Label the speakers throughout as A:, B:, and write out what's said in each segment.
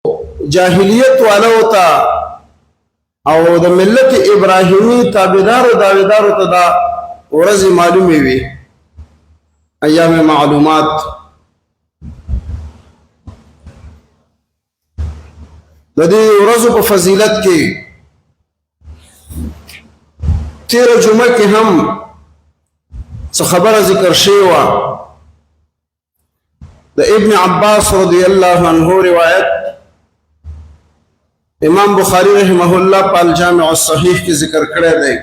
A: جاهلیت والو ته او د ملت ابراهیمی تابعدار او داویدار ته دا ورځ معلومه وي ایام معلومات د دې ورځو په فضیلت کې تیر جمعه کې هم څه خبره ذکر شوی و د ابن عباس رضی الله عنه روایت امام بخاری رحمه الله په الجامع الصحیح کې ذکر کړی دی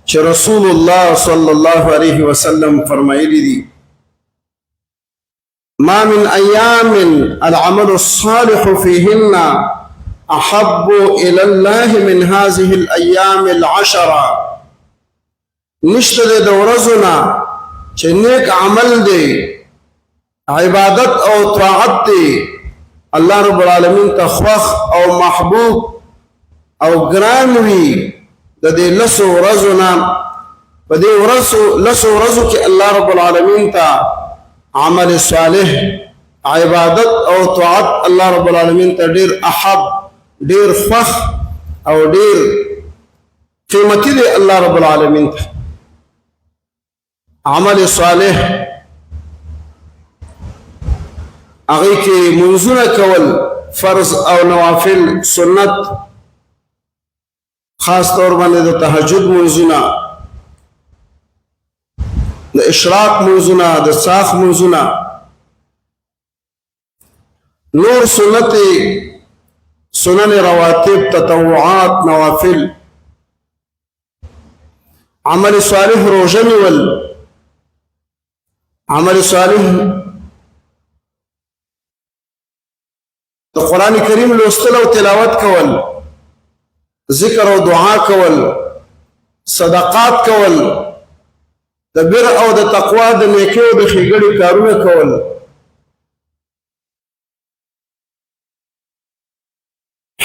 A: چې رسول الله صلی الله علیه وسلم فرمایلی دي ما من ایام العمل الصالح فيهن احب الى الله من هذه الايام العشره نشته د ورځونه چې نیک عمل دی عبادت او طاعت دی الله رب العالمین ته خوښ او محبوب او ګران وي د دې لسو ورځو نه په دې لسو ورځو کې الله رب العالمین ته عمل صالح عبادت او طاعت الله رب العالمین ته ډیر احب ډیر خوښ او ډیر قیمتي دی الله رب العالمین ته عمل صالح هغه کې منځونه کول فرض او نوافل سنت خاص طور باندې د تهجد منځونه د اشراق منځونه د صاف منځونه نور سنن رواتب تطوعات نوافل عمل صالح روزه نیول عمل صالح د قرآن کریم لوستل او تلاوت کول ذکر او دعا کول صدقات کول د بر او د تقوا د نیکی او د ښېګړې کارونه کول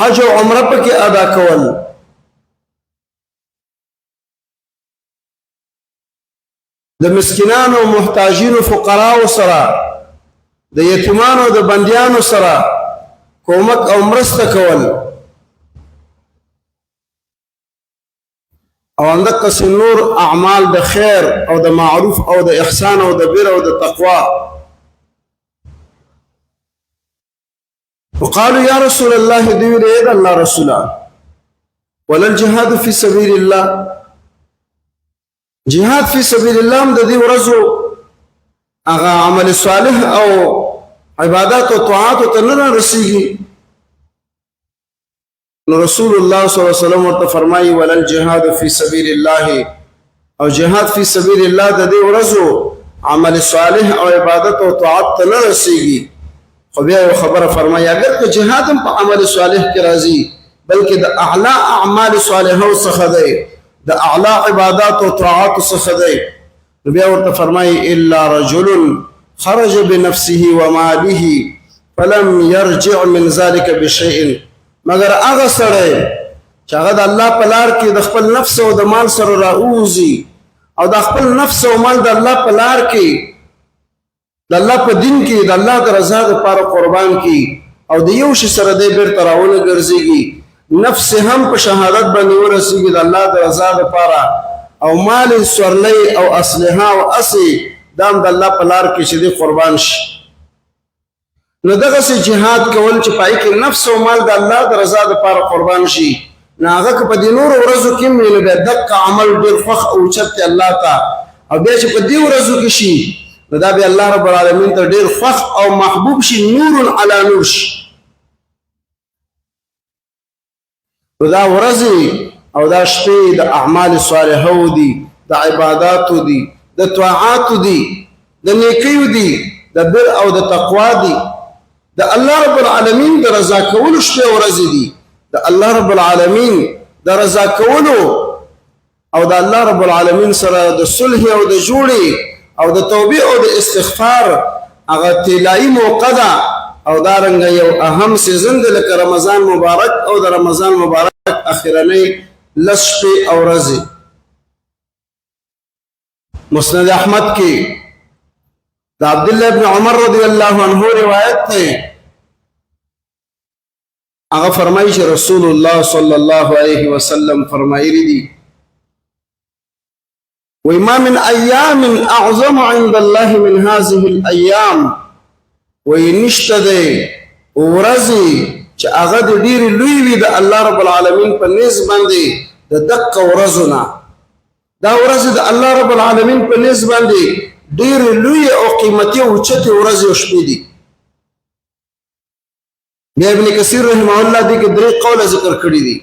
A: حج او عمره پکې ادا کول د مسکینانو محتاجینو فقراو سره د یتیمانو د بندیانو سره کومک او مرسته کول او اندقس نور اعمال د خیر او د معروف او د احسان او د بر او د تقوا وقالوا يا رسول الله دير ايد الله رسولا ولا الجهاد في سبيل الله جهاد في سبيل الله د دې ورځو هغه عمل صالح او عبادات او طاعات ته نه رسیږي نو رسول الله صلی الله علیه وسلم ورته فرمایي ولا الجهاد في سبيل الله او جهاد في سبيل الله د دې ورځو عمل صالح او عبادت او طاعت ته نه رسیږي خو بیا یو خبره فرمایي اگر که جهاد هم په عمل صالح کې راځي بلکې د اعلی اعمال صالحو څخه دی د اعلی عبادات او طاعات څخه دی بیا ورته فرمایي الا رجل خرج بنفسه وماله فلم يرجع من ذلك بشيء مگر هغه سره چې هغه د الله په لار کې د خپل نفس او د مال سره راوځي او د خپل نفس او مال د الله په لار کې د الله په دین کې د الله د رضا لپاره قربان کی او د یو شي سره د بیرته راونه ګرځيږي نفس هم په شهادت باندې ورسیږي د الله د رضا لپاره او مال سورلي او اسلحه او اسی دام د الله په لار کې چې قربان شي نو دغه سي جهاد کول چې پای کې نفس او مال د الله د رضا لپاره قربان شي ناغه په دې نور ورځو کې مینه به دغه عمل ډیر خوښ او چت الله تا او بیا چې په دې ورځو کې شي نو دا به الله رب العالمین ته ډیر خوښ او محبوب شي نور علی نور شي دا ورځي او دا شپې د اعمال صالحو دي د عبادت دي د طاعات دي د نیکیو دي د بر او د تقوا دي د الله رب العالمین د رضا کولو شپې ورځې دي د الله رب العالمین د رضا کولو او د الله رب العالمین سره د صلح او د جوړې او د توبې او د استغفار هغه طلایي موقع ده او دا رنګ یو اهم سیزن دی لکه رمضان مبارک او د رمضان مبارک اخرنۍ لس شپې او ورځې مسند احمد کې دا عبداللہ ابن عمر رضی اللہ عنہ روایت ہے هغه فرمایي چې رسول الله صلی الله علیه وسلم فرمایلی دي وما من ايام اعظم عند الله من هذه الايام ونشته ده ورځي چې هغه د ډېرې لوی وي د الله رب العالمین په نس باندې د دقه ورځونه دا ورځ د الله رب العالمین په نس باندې ډېرې لوی او قیمتي او اوچتې ورځې او شپې دي. بیا ابن کثیر رحمه الله دې کې درې قوله ذکر کړي دي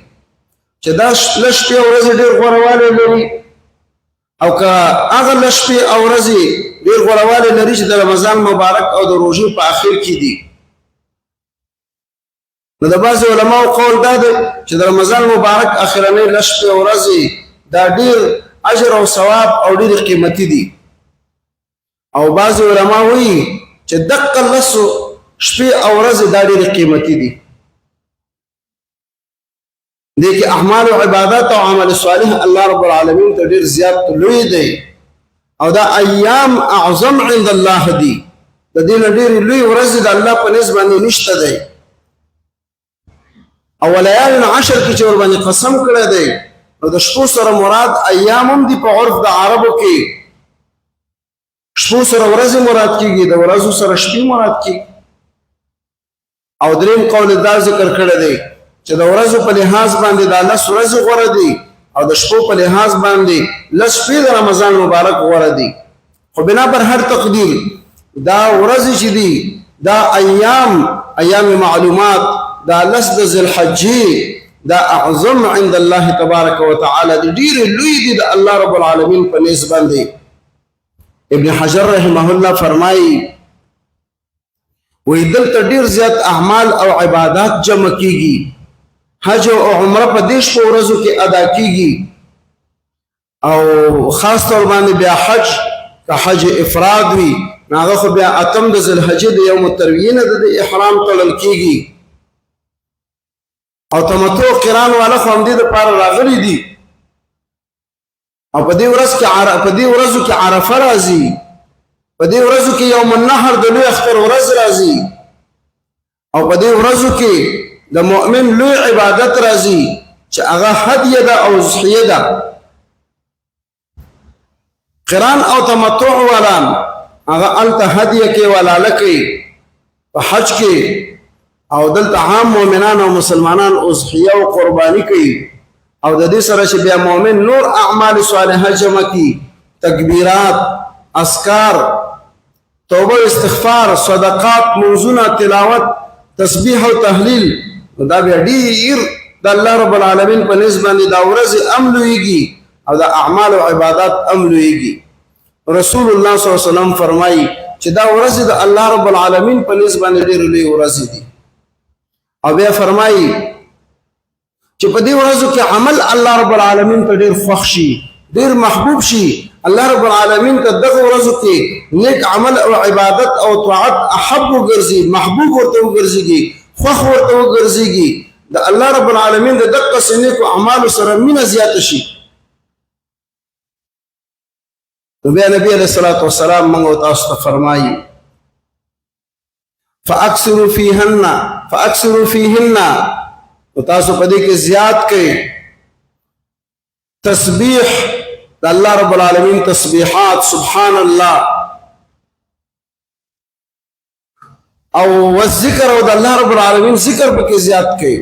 A: چې دا شپې او ورځې ډېر غوړوالی لري او که هغه لشپې او ورځې ډېر غوړوالی لري چې د رمضان مبارک او د روژې په آخر کې دي. نو د بعضې علماو قول دا دی چې د رمضان مبارک اخرنۍ لشپې او ورځې دا ډېر اجر او ثواب او ډېرې قیمتي دي. او بعضې علما وایي چې دقه لسو شپې او ورځې دا ډېرې قیمتي دي. دې کې اعمال او عبادات او عمل صالح الله رب العالمین ته ډېر زیات لوی دی او دا ایام اعظم عند الله دي. د دې نه ډېرې لوی ورځې د الله په نس باندې نشته دی. او لیال عشر کې چې ورباندې قسم کړی دی نو د شپو سره مراد ایام هم دي په عرف د عربو کې. شپو سره ورځې مراد کېږي د ورځو سره شپې مراد کېږي. او دریم قول دا ذکر کړی دی چې د ورځو په لحاظ باندې دا لس ورځې غوره دي او د شپو په لحاظ باندې لس شپې د رمضان مبارک غوره دي. خو بنا پر هر تقدیر دا ورځې چې دي دا ایام معلومات دا لس د ذی الحجې دا اعظم عند الله تبارک وتعالی دي ډېرې لوی دي د الله رب العالمین په نس باندې. ابن حجر رحمه الله فرمایي وی دلته ډېر زیات اعمال او عبادات جمع کیږي. حج او عمره په دې شپو ورځو کې ادا کیږي او خاص طور باندې بیا حج که حج افراد وي نو هغه خو بیا اتم د ذی الحجې د یوم الترویې نه د احرام تړل کیږي. او تمتع قران والا خو همدې دپاره راغلي دي. او په دې ورځو کې عرفه راځي، په دې ورځو کې یوم النحر د لوی اختر ورځ راځي، او په دې ورځو کې د مؤمن لوی عبادت راځي چې هغه هدیه ده او ضحیه ده. قران او تمتع والان هغه هلته هدیه کوي ولاله کوي په حج کې، او دلته عام مؤمنان او مسلمانان اضحیه او قرباني کوي. او د دې سره چې بیا مؤمن نور اعمال صالحه جمع کی، تکبیرات، اذکار، توبه استغفار، صدقات، منځونه، تلاوت، تسبیح او تهلیل، دا بیا ډیر د الله رب العالمین په نسبت باندې دا ورځ املويږي او دا اعمال او عبادات املويږي. رسول الله صلی الله علیه وسلم فرمایي چې دا ورځ د الله رب العالمین په نسبت باندې ډیر لوی ورځ دي. او بیا فرمایي چې په دې ورځو کې عمل الله رب العالمین ته ډیر خوښ شي، ډیر محبوب شي. الله رب العالمین ته دغه ورځو کې نیک عمل او عبادت او طاعت احب وګرځي، محبوب ورته وګرځيږي، خوښ ورته وګرځيږي. د الله رب العالمین د دغه نیکو اعمالو سره مینه زیاته شي. نو بیا نبی علیہ الصلوۃ والسلام موږ تاسو ته فرمایي فاکثروا فیهن تاسو په دې کې زیات کړئ تسبیح د الله رب العالمین، تسبیحات سبحان الله او والذکر او د الله رب العالمین ذکر پکې زیات کړئ،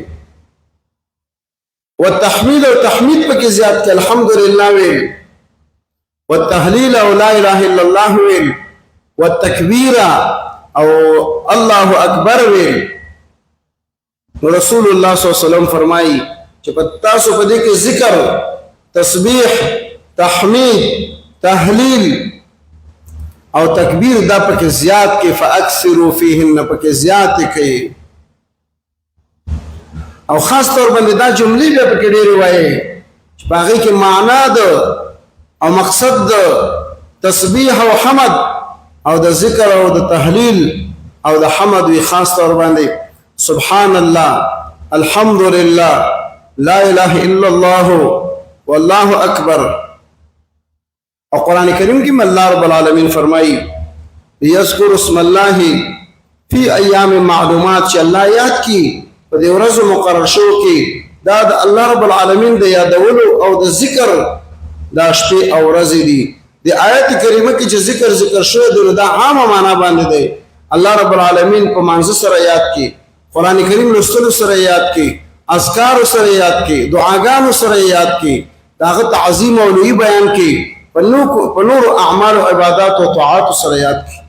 A: والتحمید او تحمید پکې زیات کړئ، الحمدلله ویل، والتهلیل او لا اله الا الله ویل، والتکبیر او الله اکبر ویل. رسول الله صلی الله علیه وسلم فرمایي چې تاسو په دې کې ذکر، تسبیح، تحمید، تهلیل او تکبیر دا پکې زیات کې، فاکثروا فیهن پکې زیات کې. او خاص طور باندې دا جملې به پکې ډېرې وایي چې په هغې کې معنا ده او مقصد ده تسبیح او حمد او د ذکر او د تهلیل او د حمد وي. خاص طور باندې سبحان الله، الحمد لله، لا اله الا الله، والله اکبر. اور قرآن کریم کی میں اللہ رب العالمین فرمائی یذکر اسم اللہ فی ایام معلومات، چې الله یاد کی په دې ورځو مقرر شو کې دا د الله رب العالمین د یادولو او د ذکر دا شپې او ورځې دي د آیت کریمه کې چې ذکر شوی دی دا عامه معنا باندې دی الله رب العالمین په مانځ سره یاد کی قران کریم لوستلو سره یاد کی اذکار سره یاد کی دعاګانو سره یاد کی داغه تعظیم او لوی بیان کی په نور اعمال او عبادت او طاعات سره یاد کی